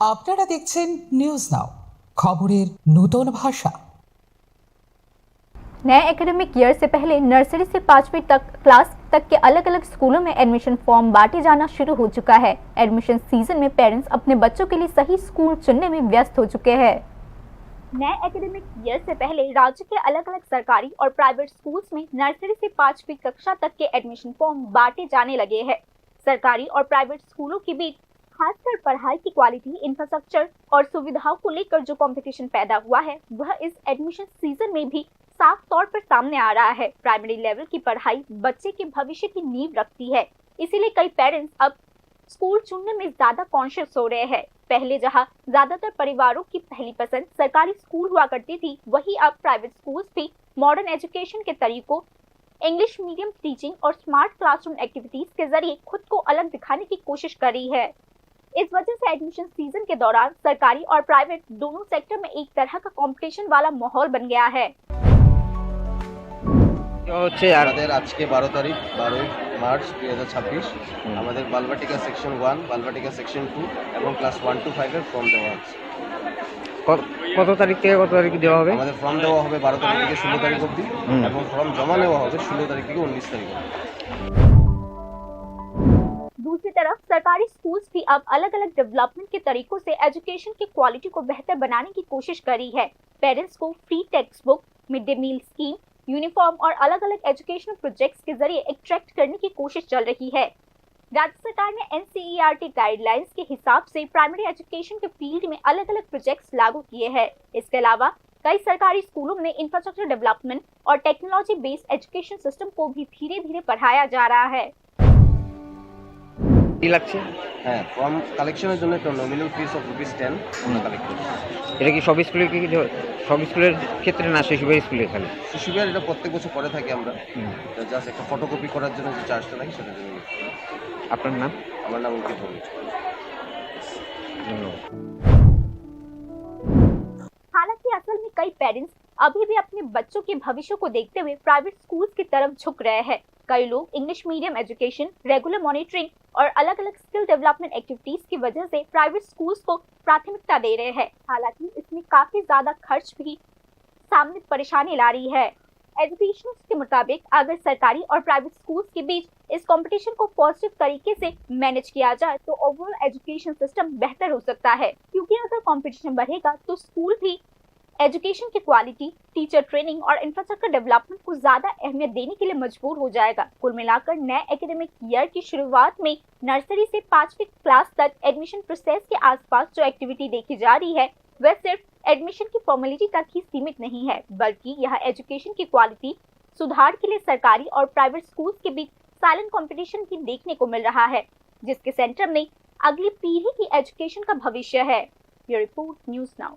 আপনারা দেখছেন news now, খবরের নতুন ভাষা। नए एकेडमिक ईयर से पहले नर्सरी से 5वीं क्लास तक के अलग अलग स्कूलों में एडमिशन फॉर्म बांटे जाना शुरू हो चुका है। एडमिशन सीजन में पेरेंट्स अपने बच्चों के लिए सही स्कूल चुनने में व्यस्त हो चुके हैं। नए एकेडमिक ईयर से पहले राज्य के अलग अलग सरकारी और प्राइवेट स्कूल्स में नर्सरी से 5वीं कक्षा तक के एडमिशन फॉर्म बांटे जाने लगे हैं। सरकारी और प्राइवेट स्कूलों के बीच खासकर पढ़ाई की क्वालिटी, इंफ्रास्ट्रक्चर और सुविधाओं को लेकर जो कंपटीशन पैदा हुआ है वह इस एडमिशन सीजन में भी साफ तौर पर सामने आ रहा है। प्राइमरी लेवल की पढ़ाई बच्चे के भविष्य की नींव रखती है, इसीलिए कई पेरेंट्स अब स्कूल चुनने में ज्यादा कॉन्शियस हो रहे हैं। पहले जहां ज्यादातर परिवारों की पहली पसंद सरकारी स्कूल हुआ करती थी, वहीं अब प्राइवेट स्कूल्स भी मॉडर्न एजुकेशन के तरीकों, इंग्लिश मीडियम टीचिंग और स्मार्ट क्लासरूम एक्टिविटीज के जरिए खुद को अलग दिखाने की कोशिश कर रही है। इस वजह से एडमिशन सीजन के दौरान सरकारी और प्राइवेट दोनों सेक्टर में एक तरह का कंपटीशन वाला माहौल बन गया है। আমাদের আজকে 12 তারিখ 12 মার্চ 2026 আমাদের বালবাটিকা সেকশন 1, বালবাটিকা সেকশন 2 এবং ক্লাস 1 to 5 এর ফর্ম দেওয়া আছে। কত তারিখ থেকে কত তারিখ দেওয়া হবে? আমাদের ফর্ম দেওয়া হবে 12 তারিখ থেকে 16 তারিখ অবধি এবং ফর্ম জমা নেওয়া হবে 16 তারিখ থেকে 19 তারিখ অবধি। दूसरी तरफ सरकारी स्कूल्स भी अब अलग अलग डेवलपमेंट के तरीकों से एजुकेशन की क्वालिटी को बेहतर बनाने की कोशिश कर रही है। पेरेंट्स को free textbook, mid day meal scheme, uniform और अलग अलग एजुकेशनल प्रोजेक्ट्स के जरिए अट्रैक्ट करने की कोशिश चल रही है। राज्य सरकार ने NCERT गाइडलाइंस के हिसाब से प्राइमरी एजुकेशन के फील्ड में अलग अलग प्रोजेक्ट्स लागू किए हैं। इसके अलावा कई सरकारी स्कूलों में इंफ्रास्ट्रक्चर डेवलपमेंट और टेक्नोलॉजी बेस्ड एजुकेशन सिस्टम को भी धीरे धीरे बढ़ाया जा रहा है। কি লাগছে? হ্যাঁ, ফর্ম কালেকশনের জন্য একটা নমিনাল ফিস অফ ₹10 আমরা কালেক্ট করছি। এটা কি সব স্কুলে সব স্কুলের ক্ষেত্রে না শিশুবিহার স্কুলে খালি? শিশুবিহার এটা প্রত্যেক বছর করে থাকি আমরা। জাস্ট একটা ফটোকপি করার জন্য যে চার্জটা লাগে সেটার জন্য। আপনার নাম? আমার নাম অঙ্কিত ভৌমিক। ধন্যবাদ। हालांकि असल में कई पेरेंट्स अभी भी अपने बच्चों के भविष्य को देखते हुए प्राइवेट स्कूल्स की तरफ झुक रहे हैं। कई लोग English medium education, regular monitoring और अलग अलग स्किल डेवलपमेंट एक्टिविटीज की वजह से प्राइवेट स्कूल्स को प्राथमिकता दे रहे हैं। हालांकि इसमें काफी ज्यादा खर्च भी सामने परेशानी ला रही है। एजुकेशनिस्ट के मुताबिक अगर सरकारी और प्राइवेट स्कूल्स के बीच इस कंपटीशन को पॉजिटिव तरीके से मैनेज किया जाए तो ओवरऑल एजुकेशन सिस्टम बेहतर हो सकता है, क्योंकि अगर कंपटीशन बढ़ेगा तो स्कूल भी एजुकेशन की क्वालिटी, टीचर ट्रेनिंग और इंफ्रास्ट्रक्चर डेवलपमेंट को ज्यादा अहमियत देने के लिए मजबूर हो जाएगा। कुल मिलाकर नए एकेडमिक ईयर की शुरुआत में नर्सरी से 5वीं क्लास तक एडमिशन प्रोसेस के आसपास जो एक्टिविटी देखी जा रही है वह सिर्फ एडमिशन की फॉर्मेलिटी तक ही सीमित नहीं है, बल्कि यह एजुकेशन की क्वालिटी सुधार के लिए सरकारी और प्राइवेट स्कूल्स के बीच साइलेंट कंपटीशन भी देखने को मिल रहा है, जिसके सेंटर में अगली पीढ़ी की एजुकेशन का भविष्य है। ये रिपोर्ट न्यूज नाउ।